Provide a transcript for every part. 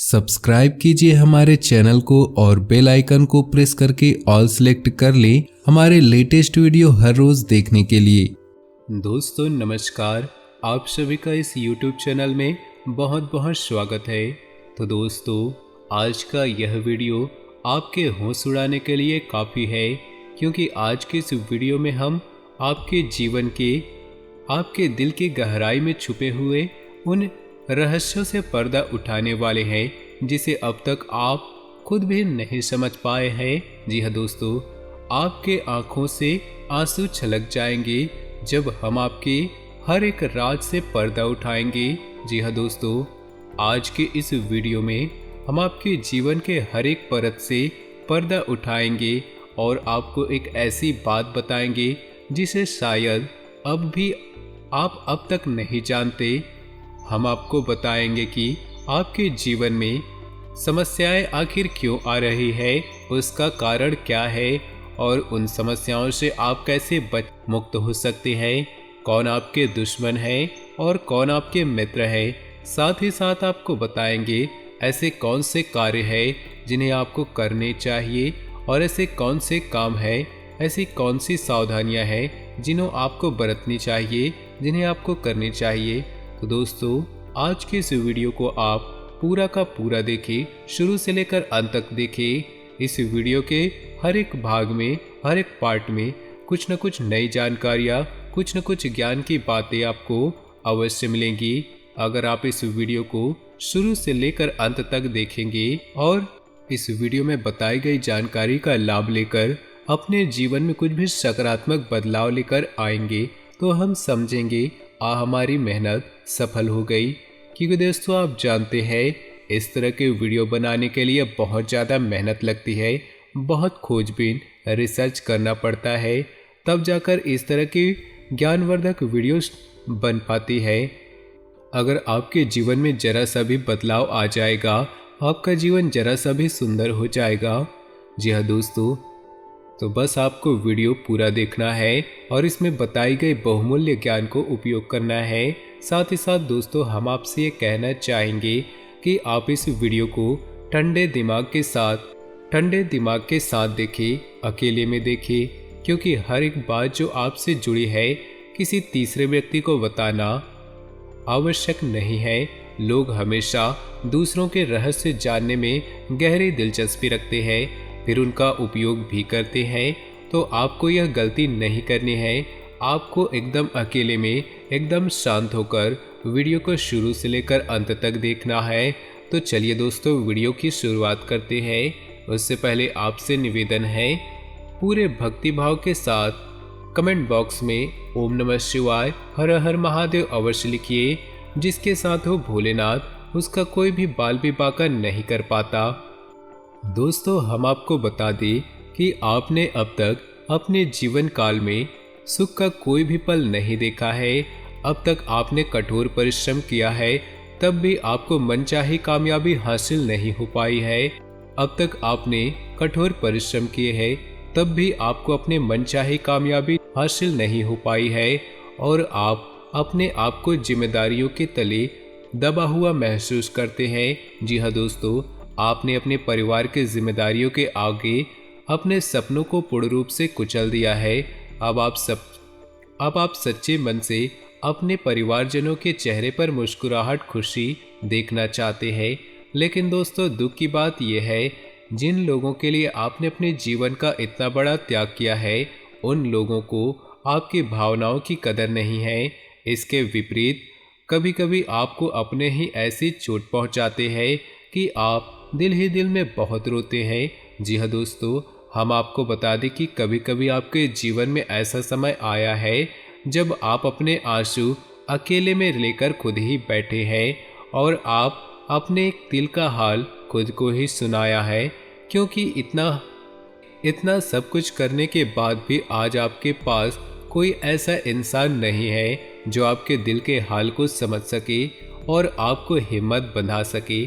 Subscribe कीजिए हमारे channel को और बेल आइकन को प्रेस करके ऑल सेलेक्ट कर लें हमारे लेटेस्ट वीडियो हर रोज देखने के लिए। दोस्तों नमस्कार, आप सभी का इस YouTube चैनल में बहुत बहुत स्वागत है। तो दोस्तों आज का यह वीडियो आपके होश उड़ाने के लिए काफ़ी है, क्योंकि आज के इस वीडियो में हम आपके जीवन के, आपके दिल की गहराई में छुपे हुए उन रहस्यों से पर्दा उठाने वाले हैं जिसे अब तक आप खुद भी नहीं समझ पाए हैं। जी हाँ दोस्तों, आपके आंखों से आंसू छलक जाएंगे जब हम आपके हर एक राज से पर्दा उठाएंगे। जी हाँ दोस्तों, आज के इस वीडियो में हम आपके जीवन के हर एक परत से पर्दा उठाएंगे और आपको एक ऐसी बात बताएंगे जिसे शायद अब भी आप अब तक नहीं जानते। हम आपको बताएंगे कि आपके जीवन में समस्याएं आखिर क्यों आ रही है, उसका कारण क्या है और उन समस्याओं से आप कैसे मुक्त हो सकते हैं, कौन आपके दुश्मन है और कौन आपके मित्र है। साथ ही साथ आपको बताएंगे ऐसे कौन से कार्य हैं जिन्हें आपको करने चाहिए और ऐसे कौन से काम हैं, ऐसी कौन सी सावधानियां हैं जिन्हें आपको बरतनी चाहिए, जिन्हें आपको करनी चाहिए। तो दोस्तों आज के इस वीडियो को आप पूरा का पूरा देखें, शुरू से लेकर अंत तक देखें। इस वीडियो के हर एक भाग में, हर एक पार्ट में कुछ न कुछ नई जानकारियाँ, कुछ न कुछ ज्ञान की बातें आपको अवश्य मिलेंगी अगर आप इस वीडियो को शुरू से लेकर अंत तक देखेंगे और इस वीडियो में बताई गई जानकारी का लाभ लेकर अपने जीवन में कुछ भी सकारात्मक बदलाव लेकर आएंगे तो हम समझेंगे हमारी मेहनत सफल हो गई। क्योंकि दोस्तों आप जानते हैं इस तरह के वीडियो बनाने के लिए बहुत ज़्यादा मेहनत लगती है, बहुत खोजबीन रिसर्च करना पड़ता है, तब जाकर इस तरह की ज्ञानवर्धक वीडियोस बन पाती है। अगर आपके जीवन में जरा सा भी बदलाव आ जाएगा, आपका जीवन जरा सा भी सुंदर हो जाएगा। जी हाँ दोस्तों, तो बस आपको वीडियो पूरा देखना है और इसमें बताई गई बहुमूल्य ज्ञान को उपयोग करना है। साथ ही साथ दोस्तों हम आपसे ये कहना चाहेंगे कि आप इस वीडियो को ठंडे दिमाग के साथ देखें, अकेले में देखें, क्योंकि हर एक बात जो आपसे जुड़ी है किसी तीसरे व्यक्ति को बताना आवश्यक नहीं है। लोग हमेशा दूसरों के रहस्य जानने में गहरी दिलचस्पी रखते हैं, फिर उनका उपयोग भी करते हैं। तो आपको यह गलती नहीं करनी है। आपको एकदम अकेले में, एकदम शांत होकर वीडियो को शुरू से लेकर अंत तक देखना है। तो चलिए दोस्तों वीडियो की शुरुआत करते हैं। उससे पहले आपसे निवेदन है, पूरे भक्तिभाव के साथ कमेंट बॉक्स में ओम नमः शिवाय, हर हर महादेव अवश्य लिखिए। जिसके साथ हो भोलेनाथ, उसका कोई भी बाल भी बाका नहीं कर पाता। दोस्तों हम आपको बता दें कि आपने अब तक अपने जीवन काल में सुख का कोई भी पल नहीं देखा है। अब तक आपने कठोर परिश्रम किया है, तब भी आपको मनचाही कामयाबी हासिल नहीं हो पाई है। अब तक आपने कठोर परिश्रम किए हैं, तब भी आपको अपने मनचाही कामयाबी हासिल नहीं हो पाई है और आप अपने आप को जिम्मेदारियों के तले दबा हुआ महसूस करते हैं। जी हाँ दोस्तों, आपने अपने परिवार की जिम्मेदारियों के आगे अपने सपनों को पूर्ण रूप से कुचल दिया है। अब आप सच्चे मन से अपने परिवारजनों के चेहरे पर मुस्कुराहट, खुशी देखना चाहते हैं। लेकिन दोस्तों दुख की बात यह है, जिन लोगों के लिए आपने अपने जीवन का इतना बड़ा त्याग किया है, उन लोगों को आपकी भावनाओं की कदर नहीं है। इसके विपरीत कभी कभी आपको अपने ही ऐसी चोट पहुंचाते हैं कि आप दिल ही दिल में बहुत रोते हैं। जी हाँ दोस्तों, हम आपको बता दें कि कभी कभी आपके जीवन में ऐसा समय आया है जब आप अपने आंसू अकेले में लेकर खुद ही बैठे हैं और आप अपने दिल का हाल खुद को ही सुनाया है, क्योंकि इतना सब कुछ करने के बाद भी आज आपके पास कोई ऐसा इंसान नहीं है जो आपके दिल के हाल को समझ सके और आपको हिम्मत बंधा सके।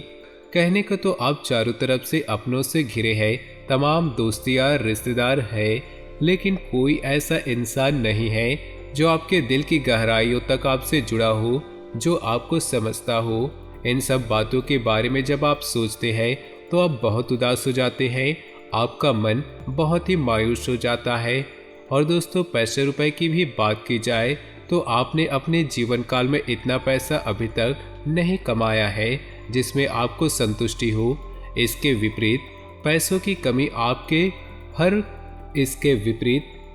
कहने को तो आप चारों तरफ से अपनों से घिरे हैं, तमाम दोस्तियाँ रिश्तेदार है, लेकिन कोई ऐसा इंसान नहीं है जो आपके दिल की गहराइयों तक आपसे जुड़ा हो, जो आपको समझता हो। इन सब बातों के बारे में जब आप सोचते हैं तो आप बहुत उदास हो जाते हैं, आपका मन बहुत ही मायूस हो जाता है। और दोस्तों, पैसे रुपए की भी बात की जाए तो आपने अपने जीवन काल में इतना पैसा अभी तक नहीं कमाया है जिसमें आपको संतुष्टि हो। इसके विपरीत पैसों की कमी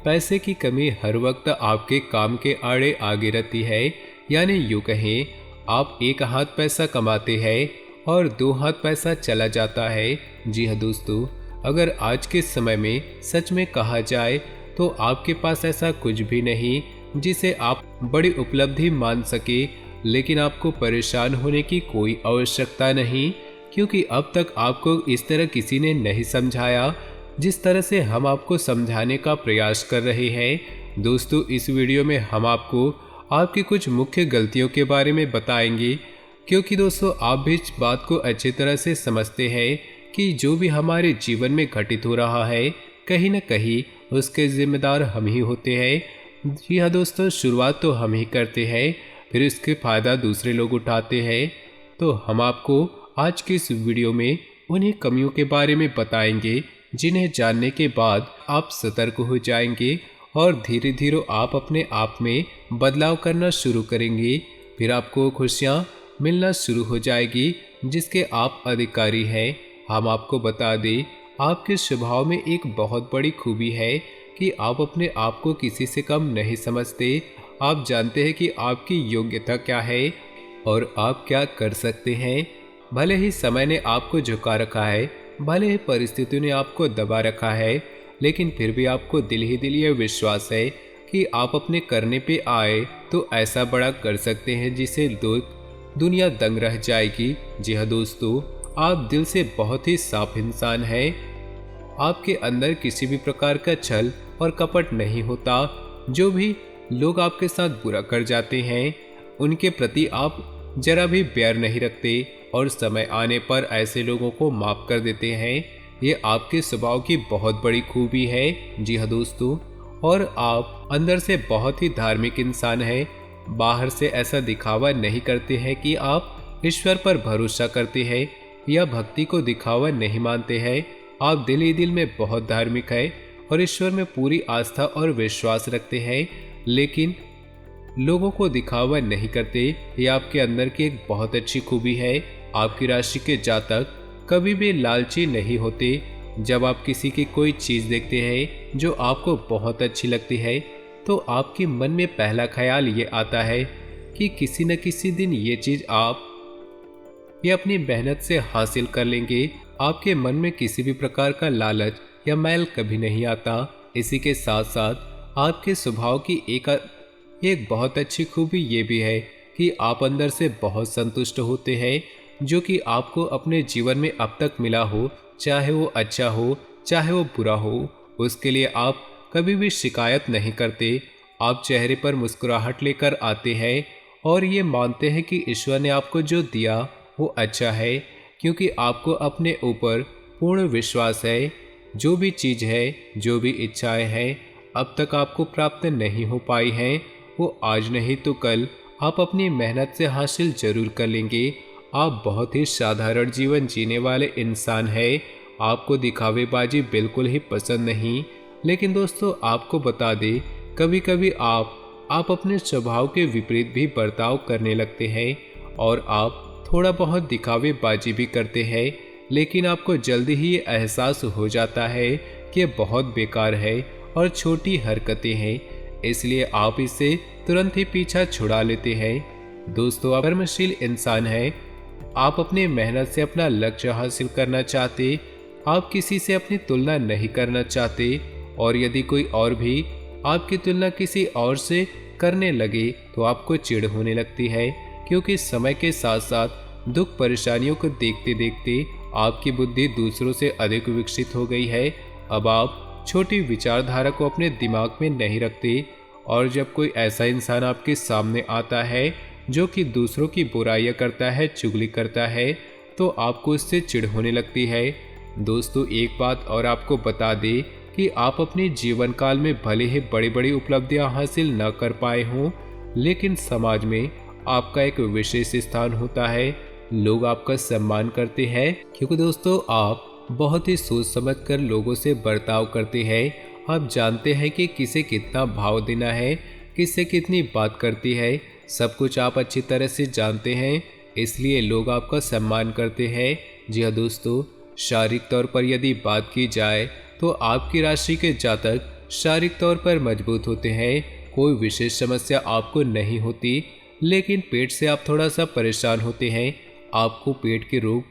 पैसे की कमी हर वक्त आपके काम के आड़े आगे रहती है। यानी यूं कहें, आप एक हाथ पैसा कमाते हैं और दो हाथ पैसा चला जाता है। जी हाँ दोस्तों, अगर आज के समय में सच में कहा जाए तो आपके पास ऐसा कुछ भी नहीं जिसे आप बड़ी उपलब्धि मान सके, लेकिन आपको परेशान होने की कोई आवश्यकता नहीं, क्योंकि अब तक आपको इस तरह किसी ने नहीं समझाया जिस तरह से हम आपको समझाने का प्रयास कर रहे हैं। दोस्तों, इस वीडियो में हम आपको आपकी कुछ मुख्य गलतियों के बारे में बताएंगे, क्योंकि दोस्तों आप भी इस बात को अच्छी तरह से समझते हैं कि जो भी हमारे जीवन में घटित हो रहा है कहीं न कहीं उसके जिम्मेदार हम ही होते हैं। जी हाँ दोस्तों, शुरुआत तो हम ही करते हैं, फिर इसके फ़ायदा दूसरे लोग उठाते हैं। तो हम आपको आज के इस वीडियो में उन्हीं कमियों के बारे में बताएंगे जिन्हें जानने के बाद आप सतर्क हो जाएंगे और धीरे धीरे आप अपने आप में बदलाव करना शुरू करेंगे। फिर आपको खुशियाँ मिलना शुरू हो जाएगी जिसके आप अधिकारी हैं। हम आपको बता दें, आपके स्वभाव में एक बहुत बड़ी खूबी है कि आप अपने आप को किसी से कम नहीं समझते। आप जानते हैं कि आपकी योग्यता क्या है और आप क्या कर सकते हैं। भले ही समय ने आपको झुका रखा है, भले ही परिस्थितियों ने आपको दबा रखा है, लेकिन फिर भी आपको दिल ही दिल ये विश्वास है कि आप अपने करने पे आए तो ऐसा बड़ा कर सकते हैं जिसे दुनिया दंग रह जाएगी। जी हाँ दोस्तों, आप दिल से बहुत ही साफ इंसान हैं। आपके अंदर किसी भी प्रकार का छल और कपट नहीं होता। जो भी लोग आपके साथ बुरा कर जाते हैं उनके प्रति आप जरा भी प्यार नहीं रखते और समय आने पर ऐसे लोगों को माफ कर देते हैं। ये आपके स्वभाव की बहुत बड़ी खूबी है। जी हाँ दोस्तों, और आप अंदर से बहुत ही धार्मिक इंसान हैं। बाहर से ऐसा दिखावा नहीं करते हैं कि आप ईश्वर पर भरोसा करते हैं या भक्ति को दिखावा नहीं मानते हैं। आप दिल ही दिल में बहुत धार्मिक है और ईश्वर में पूरी आस्था और विश्वास रखते हैं, लेकिन लोगों को दिखावा नहीं करते। ये आपके अंदर की एक बहुत अच्छी खूबी है। आपकी राशि के जातक कभी भी लालची नहीं होते। जब आप किसी की कोई चीज़ देखते हैं जो आपको बहुत अच्छी लगती है तो आपके मन में पहला ख्याल ये आता है कि किसी न किसी दिन ये चीज़ आप ये अपनी मेहनत से हासिल कर लेंगे। आपके मन में किसी भी प्रकार का लालच या मैल कभी नहीं आता। इसी के साथ साथ आपके स्वभाव की एक बहुत अच्छी खूबी ये भी है कि आप अंदर से बहुत संतुष्ट होते हैं। जो कि आपको अपने जीवन में अब तक मिला हो, चाहे वो अच्छा हो चाहे वो बुरा हो, उसके लिए आप कभी भी शिकायत नहीं करते। आप चेहरे पर मुस्कुराहट लेकर आते हैं और ये मानते हैं कि ईश्वर ने आपको जो दिया वो अच्छा है, क्योंकि आपको अपने ऊपर पूर्ण विश्वास है। जो भी चीज़ है, जो भी इच्छाएं हैं अब तक आपको प्राप्त नहीं हो पाई हैं, वो आज नहीं तो कल आप अपनी मेहनत से हासिल जरूर कर लेंगे। आप बहुत ही साधारण जीवन जीने वाले इंसान हैं। आपको दिखावेबाजी बिल्कुल ही पसंद नहीं। लेकिन दोस्तों, आपको बता दें, कभी कभी आप अपने स्वभाव के विपरीत भी बर्ताव करने लगते हैं और आप थोड़ा बहुत दिखावेबाजी भी करते हैं, लेकिन आपको जल्दी ही ये एहसास हो जाता है कि ये बहुत बेकार है और छोटी हरकतें हैं, इसलिए आप इससे तुरंत ही पीछा छुड़ा लेते हैं। दोस्तों, आप कर्मशील इंसान हैं। आप अपनी मेहनत से अपना लक्ष्य हासिल करना चाहते। आप किसी से अपनी तुलना नहीं करना चाहते, और यदि कोई और भी आपकी तुलना किसी और से करने लगे तो आपको चिढ़ होने लगती है, क्योंकि समय के साथ साथ दुख परेशानियों को देखते देखते आपकी बुद्धि दूसरों से अधिक विकसित हो गई है। अब आप छोटी विचारधारा को अपने दिमाग में नहीं रखते, और जब कोई ऐसा इंसान आपके सामने आता है जो कि दूसरों की बुराइयां करता है, चुगली करता है, तो आपको इससे चिढ़ होने लगती है। दोस्तों, एक बात और आपको बता दें कि आप अपने जीवन काल में भले ही बड़ी बड़ी उपलब्धियां हासिल न कर पाए हों, लेकिन समाज में आपका एक विशेष स्थान होता है। लोग आपका सम्मान करते हैं, क्योंकि दोस्तों आप बहुत ही सोच समझ कर लोगों से बर्ताव करते हैं। आप जानते हैं कि किसे कितना भाव देना है, किससे कितनी बात करती है, सब कुछ आप अच्छी तरह से जानते हैं, इसलिए लोग आपका सम्मान करते हैं। जी हाँ दोस्तों, शारीरिक तौर पर यदि बात की जाए तो आपकी राशि के जातक शारीरिक तौर पर मजबूत होते हैं। कोई विशेष समस्या आपको नहीं होती, लेकिन पेट से आप थोड़ा सा परेशान होते हैं। आपको पेट के रोग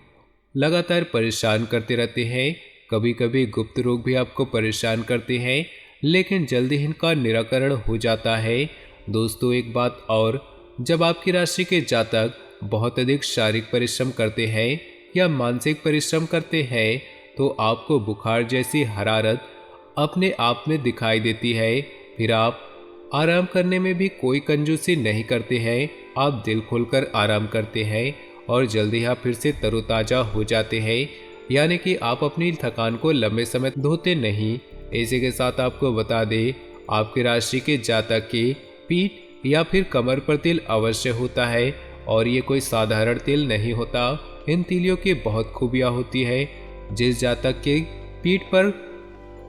लगातार परेशान करते रहते हैं। कभी कभी गुप्त रोग भी आपको परेशान करते हैं, लेकिन जल्दी इनका निराकरण हो जाता है। दोस्तों एक बात और, जब आपकी राशि के जातक बहुत अधिक शारीरिक परिश्रम करते हैं या मानसिक परिश्रम करते हैं तो आपको बुखार जैसी हरारत अपने आप में दिखाई देती है। फिर आप आराम करने में भी कोई कंजूसी नहीं करते हैं। आप दिल खोलकर आराम करते हैं और जल्दी आप फिर से तरोताजा हो जाते हैं, यानी कि आप अपनी थकान को लंबे समय धोते नहीं। इसी के साथ आपको बता दें, आपकी राशि के जातक की पीठ या फिर कमर पर तिल अवश्य होता है, और ये कोई साधारण तिल नहीं होता। इन तिलियों की बहुत खूबियाँ होती है। जिस जातक के पीठ पर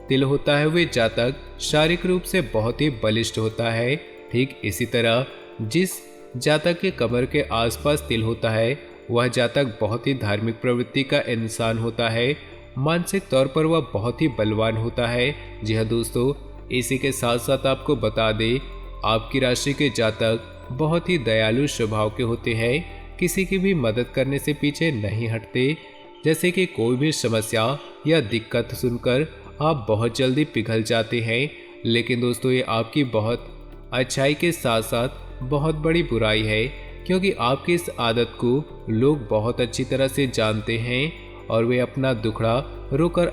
तिल होता है वे जातक शारीरिक रूप से बहुत ही बलिष्ठ होता है। ठीक इसी तरह जिस जातक के कमर के आसपास तिल होता है वह जातक बहुत ही धार्मिक प्रवृत्ति का इंसान होता है। मानसिक तौर पर वह बहुत ही बलवान होता है। जी हाँ दोस्तों, इसी के साथ साथ आपको बता दें, आपकी राशि के जातक बहुत ही दयालु स्वभाव के होते हैं। किसी की भी मदद करने से पीछे नहीं हटते। जैसे कि कोई भी समस्या या दिक्कत सुनकर आप बहुत जल्दी पिघल जाते हैं, लेकिन दोस्तों ये आपकी बहुत अच्छाई के साथ साथ बहुत बड़ी बुराई है, क्योंकि आपकी इस आदत को लोग बहुत अच्छी तरह से जानते हैं और वे अपना दुखड़ा रोकर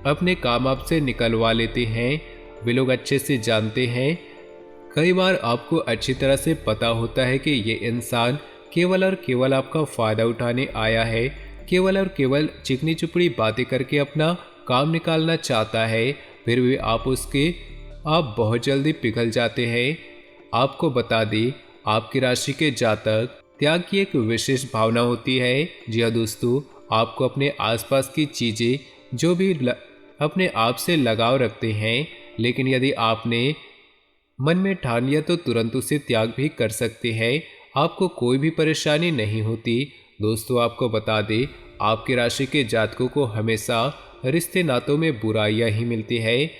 अपने काम आपसे निकलवा लेते हैं। वे लोग अच्छे से जानते हैं। कई बार आपको अच्छी तरह से पता होता है कि ये इंसान केवल और केवल आपका फ़ायदा उठाने आया है, केवल और केवल चिकनी चुपड़ी बातें करके अपना काम निकालना चाहता है। फिर भी आप बहुत जल्दी पिघल जाते हैं। आपको बता दें, आपकी राशि के जातक त्याग की एक विशेष भावना होती है। जी हाँ दोस्तों, आपको अपने आसपास की चीज़ें जो भी अपने आप से लगाव रखते हैं, लेकिन यदि आपने मन में ठान लिया तो तुरंत उसे त्याग भी कर सकते हैं। आपको कोई भी परेशानी नहीं होती। दोस्तों आपको बता दें, आपकी राशि के जातकों को हमेशा रिश्ते नातों में बुराइयां ही मिलती है।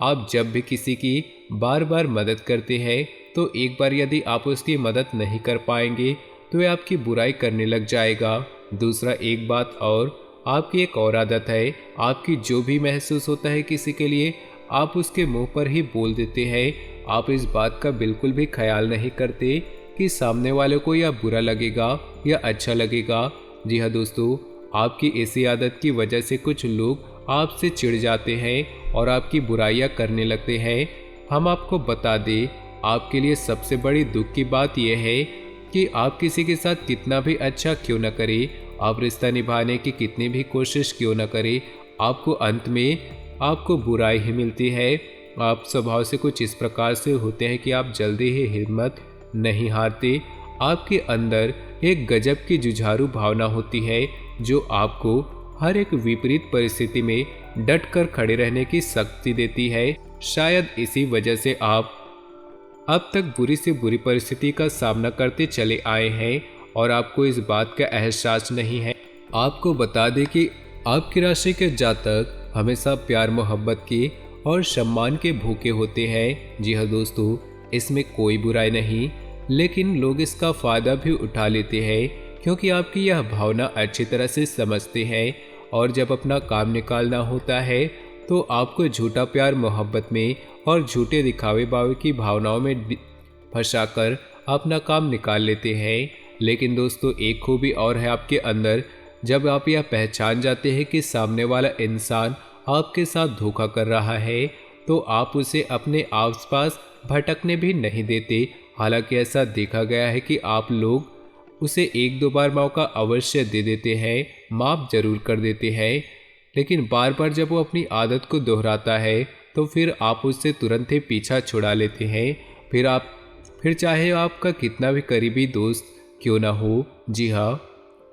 आप जब भी किसी की बार बार मदद करते हैं तो एक बार यदि आप उसकी मदद नहीं कर पाएंगे तो वह आपकी बुराई करने लग जाएगा। दूसरा एक बात और, आपकी एक और आदत है, आपकी जो भी महसूस होता है किसी के लिए आप उसके मुंह पर ही बोल देते हैं। आप इस बात का बिल्कुल भी ख्याल नहीं करते कि सामने वाले को यह बुरा लगेगा या अच्छा लगेगा। जी हाँ दोस्तों, आपकी इसी आदत की वजह से कुछ लोग आपसे चिढ़ जाते हैं और आपकी बुराइयां करने लगते हैं। हम आपको बता दें, आपके लिए सबसे बड़ी दुख की बात यह है कि आप किसी के साथ कितना भी अच्छा क्यों न करें, आप रिश्ता निभाने की कितनी भी कोशिश क्यों न करें, आपको अंत में आपको बुराई ही मिलती है। आप स्वभाव से कुछ इस प्रकार से होते हैं कि आप जल्दी ही हिम्मत नहीं हारते। आपके अंदर एक गजब की जुझारू भावना होती है जो आपको हर एक विपरीत परिस्थिति में डट कर खड़े रहने की शक्ति देती है। शायद इसी वजह से आप अब तक बुरी से बुरी परिस्थिति का सामना करते चले आए हैं और आपको इस बात का एहसास नहीं है। आपको बता दें कि आपकी राशि के जातक हमेशा प्यार मोहब्बत की और सम्मान के भूखे होते हैं। जी हाँ दोस्तों, इसमें कोई बुराई नहीं, लेकिन लोग इसका फायदा भी उठा लेते हैं क्योंकि आपकी यह भावना अच्छी तरह से समझते हैं। और जब अपना काम निकालना होता है तो आपको झूठा प्यार मोहब्बत में और झूठे दिखावे बावे की भावनाओं में फंसाकर अपना काम निकाल लेते हैं। लेकिन दोस्तों एक खूबी और है आपके अंदर, जब आप यह पहचान जाते हैं कि सामने वाला इंसान आपके साथ धोखा कर रहा है तो आप उसे अपने आसपास भटकने भी नहीं देते। हालांकि ऐसा देखा गया है कि आप लोग उसे एक दो बार मौका अवश्य दे देते हैं, माफ़ जरूर कर देते हैं, लेकिन बार बार जब वो अपनी आदत को दोहराता है तो फिर आप उससे तुरंत ही पीछा छुड़ा लेते हैं। फिर चाहे आपका कितना भी करीबी दोस्त क्यों ना हो। जी हाँ,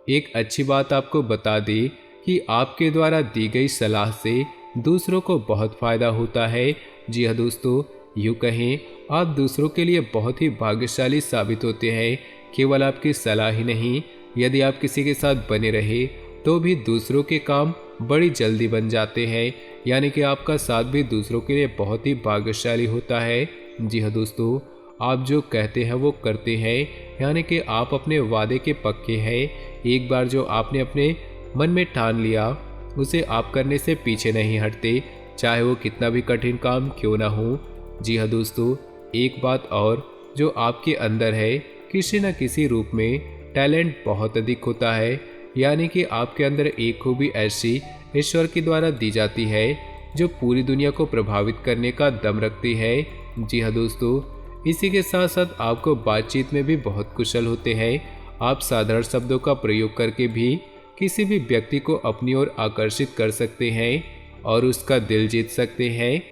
एक अच्छी बात आपको बता दें कि आपके द्वारा दी गई सलाह से दूसरों को बहुत फायदा होता है। जी हाँ दोस्तों, यूँ कहें आप दूसरों के लिए बहुत ही भाग्यशाली साबित होते हैं। केवल आपकी सलाह ही नहीं, यदि आप किसी के साथ बने रहे तो भी दूसरों के काम बड़ी जल्दी बन जाते हैं। यानी कि आपका साथ भी दूसरों के लिए बहुत ही भाग्यशाली होता है। जी हाँ दोस्तों, आप जो कहते हैं वो करते हैं, यानी कि आप अपने वादे के पक्के हैं। एक बार जो आपने अपने मन में ठान लिया उसे आप करने से पीछे नहीं हटते, चाहे वो कितना भी कठिन काम क्यों ना हो। जी हाँ दोस्तों, एक बात और जो आपके अंदर है, किसी न किसी रूप में टैलेंट बहुत अधिक होता है। यानी कि आपके अंदर एक खूबी ऐसी ईश्वर के द्वारा दी जाती है जो पूरी दुनिया को प्रभावित करने का दम रखती है। जी हाँ दोस्तों, इसी के साथ साथ आपको बातचीत में भी बहुत कुशल होते हैं। आप साधारण शब्दों का प्रयोग करके भी किसी भी व्यक्ति को अपनी ओर आकर्षित कर सकते हैं और उसका दिल जीत सकते हैं।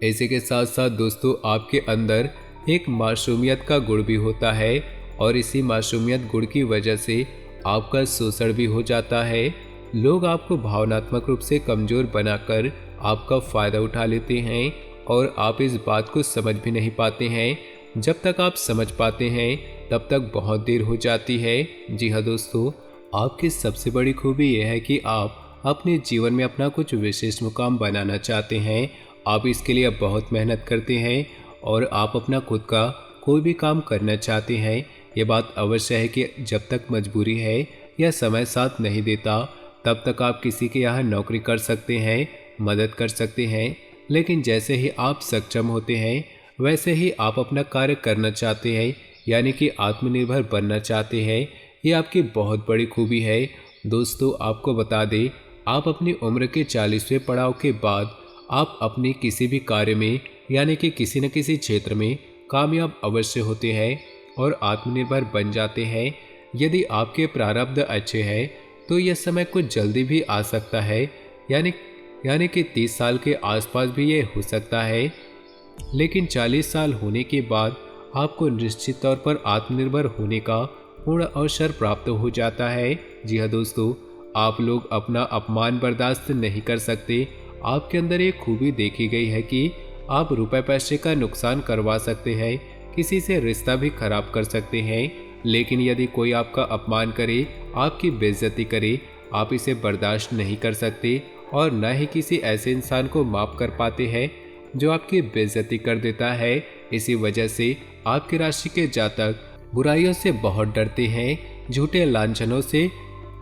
इसी के साथ साथ दोस्तों, आपके अंदर एक मासूमियत का गुण भी होता है और इसी मासूमियत गुण की वजह से आपका शोषण भी हो जाता है। लोग आपको भावनात्मक रूप से कमजोर बनाकर आपका फायदा उठा लेते हैं और आप इस बात को समझ भी नहीं पाते हैं। जब तक आप समझ पाते हैं तब तक बहुत देर हो जाती है। जी हाँ दोस्तों, आपकी सबसे बड़ी खूबी यह है कि आप अपने जीवन में अपना कुछ विशेष मुकाम बनाना चाहते हैं। आप इसके लिए बहुत मेहनत करते हैं और आप अपना खुद का कोई भी काम करना चाहते हैं। ये बात अवश्य है कि जब तक मजबूरी है या समय साथ नहीं देता तब तक आप किसी के यहाँ नौकरी कर सकते हैं, मदद कर सकते हैं, लेकिन जैसे ही आप सक्षम होते हैं वैसे ही आप अपना कार्य करना चाहते हैं, यानी कि आत्मनिर्भर बनना चाहते हैं। ये आपकी बहुत बड़ी खूबी है। दोस्तों, आपको बता दें, आप अपनी उम्र के 40वें पड़ाव के बाद आप अपने किसी भी कार्य में यानी कि किसी न किसी क्षेत्र में कामयाब अवश्य होते हैं और आत्मनिर्भर बन जाते हैं। यदि आपके प्रारब्ध अच्छे हैं तो यह समय कुछ जल्दी भी आ सकता है, यानी कि 30 साल के आसपास भी ये हो सकता है, लेकिन 40 साल होने के बाद आपको निश्चित तौर पर आत्मनिर्भर होने का पूर्ण अवसर प्राप्त हो जाता है। जी हाँ दोस्तों, आप लोग अपना अपमान बर्दाश्त नहीं कर सकते। आपके अंदर एक खूबी देखी गई है कि आप रुपए पैसे का नुकसान करवा सकते हैं, किसी से रिश्ता भी खराब कर सकते हैं, लेकिन यदि कोई आपका अपमान करे, आपकी बेइज्जती करे, आप इसे बर्दाश्त नहीं कर सकते और न ही किसी ऐसे इंसान को माफ कर पाते हैं जो आपकी बेइज्जती कर देता है। इसी वजह से आपकी राशि के जातक बुराइयों से बहुत डरते हैं, झूठे लांछनों से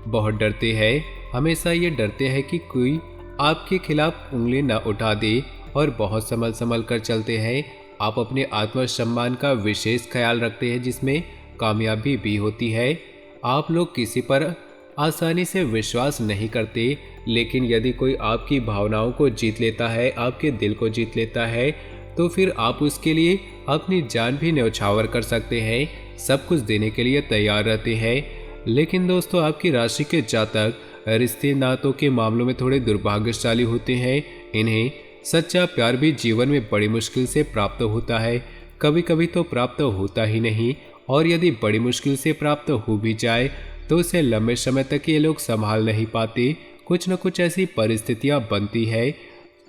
बहुत डरते हैं। हमेशा ये डरते हैं कि कोई आपके खिलाफ उंगली न उठा दे और बहुत संभल कर चलते हैं। आप अपने आत्मसम्मान का विशेष ख्याल रखते हैं जिसमें कामयाबी भी होती है। आप लोग किसी पर आसानी से विश्वास नहीं करते, लेकिन यदि कोई आपकी भावनाओं को जीत लेता है, आपके दिल को जीत लेता है, तो फिर आप उसके लिए अपनी जान भी न्यौछावर कर सकते हैं, सब कुछ देने के लिए तैयार रहते हैं। लेकिन दोस्तों, आपकी राशि के जातक रिश्ते नातों के मामलों में थोड़े दुर्भाग्यशाली होते हैं। इन्हें सच्चा प्यार भी जीवन में बड़ी मुश्किल से प्राप्त होता है, कभी कभी तो प्राप्त होता ही नहीं, और यदि बड़ी मुश्किल से प्राप्त हो भी जाए तो उसे लंबे समय तक ये लोग संभाल नहीं पाते। कुछ न कुछ ऐसी परिस्थितियां बनती है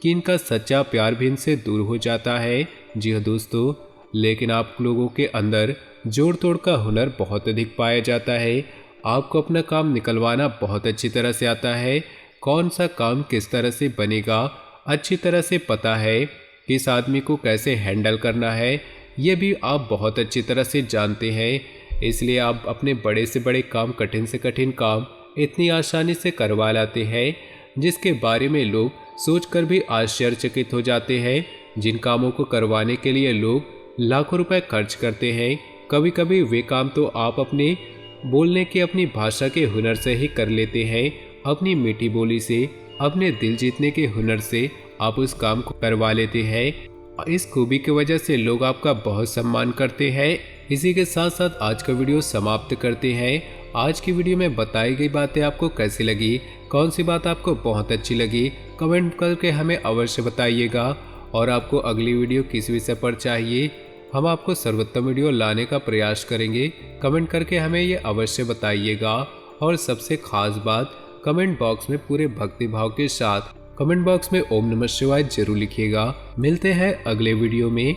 कि इनका सच्चा प्यार भी इनसे दूर हो जाता है। जी हाँ दोस्तों, लेकिन आप लोगों के अंदर जोड़ तोड़ का हुनर बहुत अधिक पाया जाता है। आपको अपना काम निकलवाना बहुत अच्छी तरह से आता है। कौन सा काम किस तरह से बनेगा अच्छी तरह से पता है, किस आदमी को कैसे हैंडल करना है ये भी आप बहुत अच्छी तरह से जानते हैं। इसलिए आप अपने बड़े से बड़े काम, कठिन से कठिन काम इतनी आसानी से करवा लाते हैं जिसके बारे में लोग सोचकर भी आश्चर्यचकित हो जाते हैं। जिन कामों को करवाने के लिए लोग लाखों रुपए खर्च करते हैं, कभी कभी वे काम तो आप अपने बोलने की, अपनी भाषा के हुनर से ही कर लेते हैं। अपनी मीठी बोली से, अपने दिल जीतने के हुनर से आप उस काम को करवा लेते हैं। इस खूबी की वजह से लोग आपका बहुत सम्मान करते हैं। इसी के साथ साथ आज का वीडियो समाप्त करते हैं। आज की वीडियो में बताई गई बातें आपको कैसी लगी, कौन सी बात आपको बहुत अच्छी लगी, कमेंट करके हमें अवश्य बताइएगा। और आपको अगली वीडियो किस विषय पर चाहिए, हम आपको सर्वोत्तम वीडियो लाने का प्रयास करेंगे। कमेंट करके हमें ये अवश्य बताइएगा। और सबसे खास बात, कमेंट बॉक्स में पूरे भक्ति भाव के साथ कमेंट बॉक्स में ओम नमः शिवाय जरूर लिखिएगा। मिलते हैं अगले वीडियो में।